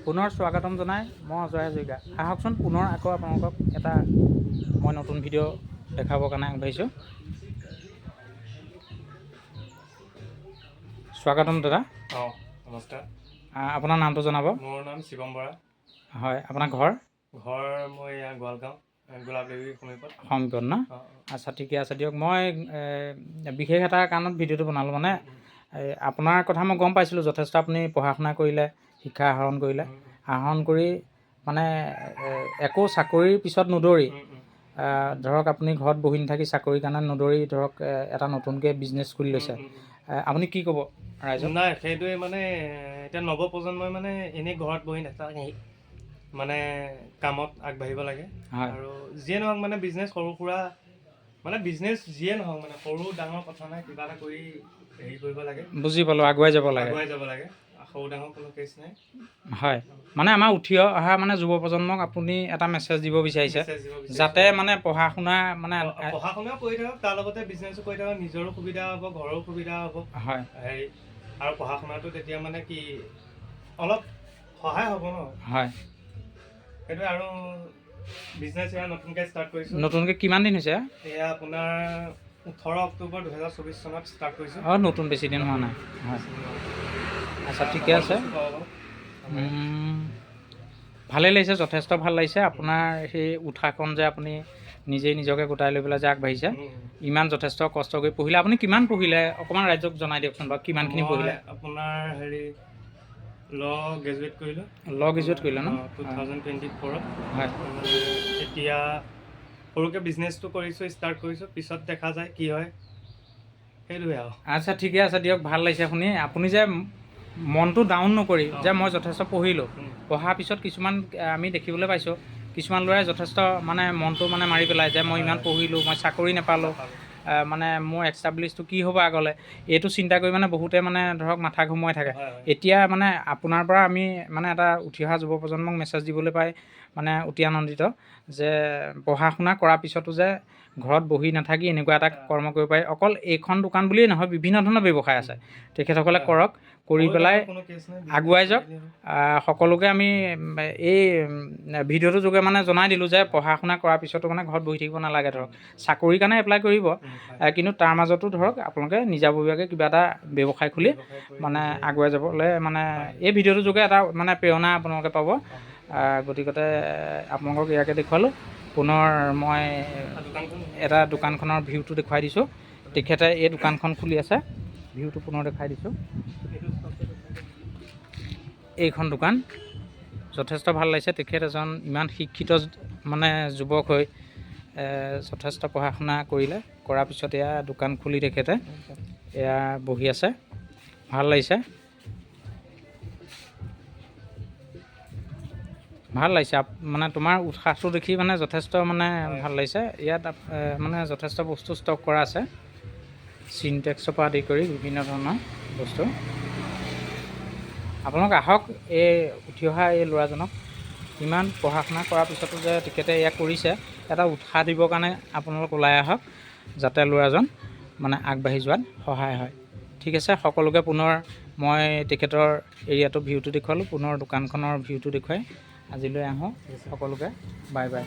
পুনৰ স্বাগতম জনাই মই অজয় হাজৰিকা। আহকচোন পুনৰ আকৌ আপোনালোকক এটা মই নতুন ভিডিঅ' দেখাবৰ কাৰণে আগবাঢ়িছোঁ। স্বাগতম দাদা। নমস্কাৰ। আপোনাৰ নামটো জনাব। মোৰ নাম শিৱম বৰা। হয়, আপোনাৰ ঘৰ? মই এয়া গোৱালগাঁও, গোলাপদেৱীৰ সমীপত ন? আচ্ছা, ঠিকে আছে দিয়ক। মই বিশেষ এটা কাৰণত ভিডিঅ'টো বনালোঁ, মানে আপোনাৰ কথা মই গম পাইছিলোঁ, যথেষ্ট আপুনি পঢ়া শুনা কৰিলে, শিক্ষা আহৰণ কৰিলে, আহৰণ কৰি মানে একো চাকৰিৰ পিছত নদৌৰি ধৰক আপুনি ঘৰত বহি নাথাকি চাকৰিৰ কাৰণে নদৌৰি ধৰক এটা নতুনকৈ বিজনেছ খুলি লৈছে। আপুনি কি ক'ব ৰাইজক? নাই, সেইটোৱে মানে এতিয়া নৱপ্ৰজন্মই মানে এনেই ঘৰত বহি নাথাকি মানে কামত আগবাঢ়িব লাগে। আৰু যিয়ে নহওক মানে বিজনেছ সৰু সুৰা মানে বিজনেছ যিয়ে নহওক মানে সৰু ডাঙৰ কথা নাই, কিবা এটা কৰি হেৰি কৰিব লাগে। বুজি পালোঁ, আগুৱাই যাব লাগে। সৰু ডাঙৰ কোনো কেছ নাই। হয়, মানে আমাৰ উঠি অহা মানে যুৱ প্ৰজন্মক আপুনি এটা মেছেজ দিব বিচাৰিছে, যাতে মানে পঢ়া শুনা মানে পঢ়া শুনাও কৰি থাকক, তাৰ লগতে বিজনেছো কৰি থাকক, নিজৰো সুবিধা হ'ব, ঘৰৰো সুবিধা হ'ব। হয়, হেৰি আৰু পঢ়া শুনাটো তেতিয়া মানে কি অলপ সহায় হ'ব ন। হয়, সেইটোৱে। আৰু বিজনেছ এয়া নতুনকৈ ষ্টাৰ্ট কৰিছোঁ। নতুনকৈ কিমান দিন হৈছে? এয়া আপোনাৰ 18 অক্টোবৰ 2024 চনত ষ্টাৰ্ট কৰিছোঁ। নতুন, বেছি দিন হোৱা নাই। হয়, আচ্ছা, ঠিকে আছে। ভালেই লাগিছে, যথেষ্ট ভাল লাগিছে আপোনাৰ সেই উৎসাহখন যে আপুনি নিজেই নিজকে গোটাই লৈ পেলাই যে আগবাঢ়িছে, ইমান যথেষ্ট কষ্ট কৰি পঢ়িলে। আপুনি কিমান পঢ়িলে অকণমান ৰাইজক জনাই দিয়কচোন বাৰু, কিমানখিনি পঢ়িলে? আপোনাৰ গ্ৰেজুৱেট কৰিলোঁ। গ্ৰেজুৱেট কৰিলে ন? 2024ত। হয়, এতিয়া সৰুকৈ বিজনেছটো কৰিছোঁ, ষ্টাৰ্ট কৰিছোঁ, পিছত দেখা যায় কি হয়, সেইটোৱে আৰু। আচ্ছা, ঠিকে আছে দিয়ক, ভাল লাগিছে শুনি। আপুনি যে মনটো ডাউন নকৰি যে মই যথেষ্ট পঢ়িলোঁ, পঢ়াৰ পিছত কিছুমান আমি দেখিবলৈ পাইছোঁ, কিছুমান ল'ৰাই যথেষ্ট মানে মনটো মানে মাৰি পেলাই যে মই ইমান পঢ়িলোঁ, মই চাকৰি নাপালোঁ, মানে মোৰ এষ্টাব্লিছটো কি হ'ব আগলৈ, এইটো চিন্তা কৰি মানে বহুতে মানে ধৰক মাথা ঘুমুৱাই থাকে। এতিয়া মানে আপোনাৰ পৰা আমি মানে এটা উঠি অহা যুৱ প্ৰজন্মক মেছেজ দিবলৈ পাই মানে অতি আনন্দিত যে পঢ়া শুনা কৰাৰ পিছতো যে ঘৰত বহি নাথাকি এনেকুৱা এটা কৰ্ম কৰিব পাৰি। অকল এইখন দোকান বুলিয়েই নহয়, বিভিন্ন ধৰণৰ ব্যৱসায় আছে, তেখেতসকলে কৰক, কৰি পেলাই আগুৱাই যাওক। সকলোকে আমি এই ভিডিঅ'টোৰ যোগে মানে জনাই দিলোঁ যে পঢ়া শুনা কৰাৰ পিছতো মানে ঘৰত বহি থাকিব নালাগে। ধৰক চাকৰিৰ কাৰণে এপ্লাই কৰিব, কিন্তু তাৰ মাজতো ধৰক আপোনালোকে নিজাববীয়াকৈ কিবা এটা ব্যৱসায় খুলি মানে আগুৱাই যাবলৈ মানে এই ভিডিঅ'টোৰ যোগে এটা মানে প্ৰেৰণা আপোনালোকে পাব। গতিকতে আপোনালোকক ইয়াকে দেখুৱালোঁ। পুনৰ মই এটা দোকানখনৰ ভিউটো দেখুৱাই দিছোঁ। তেখেতে এই দোকানখন খুলি আছে, ভিউটো পুনৰ দেখাই দিছোঁ। এইখন দোকান যথেষ্ট ভাল লাগিছে। তেখেত এজন ইমান শিক্ষিত মানে যুৱক হৈ যথেষ্ট পঢ়া শুনা কৰিলে, কৰাৰ পিছত এয়া দোকান খুলি তেখেতে এয়া বহি আছে, ভাল লাগিছে। ভাল লাগিছে মানে তোমাৰ উৎসাহটো দেখি মানে যথেষ্ট মানে ভাল লাগিছে। ইয়াত মানে যথেষ্ট বস্তু ষ্টক কৰা আছে, চিনটেক্সৰ পৰা আদি কৰি বিভিন্ন ধৰণৰ বস্তু। আপোনালোক আহক, এই উঠি অহা এই ল'ৰাজনক ইমান পঢ়া শুনা কৰাৰ পিছতো যে তেখেতে এয়া কৰিছে, এটা উৎসাহ দিবৰ কাৰণে আপোনালোক ওলাই আহক, যাতে ল'ৰাজন মানে আগবাঢ়ি যোৱাত সহায় হয়। ঠিক আছে, সকলোকে পুনৰ মই তেখেতৰ এৰিয়াটো ভিউটো দেখুৱালোঁ, পুনৰ দোকানখনৰ ভিউটো দেখুৱাই আজিলৈ আহোঁ। সকলোকে বাই বাই।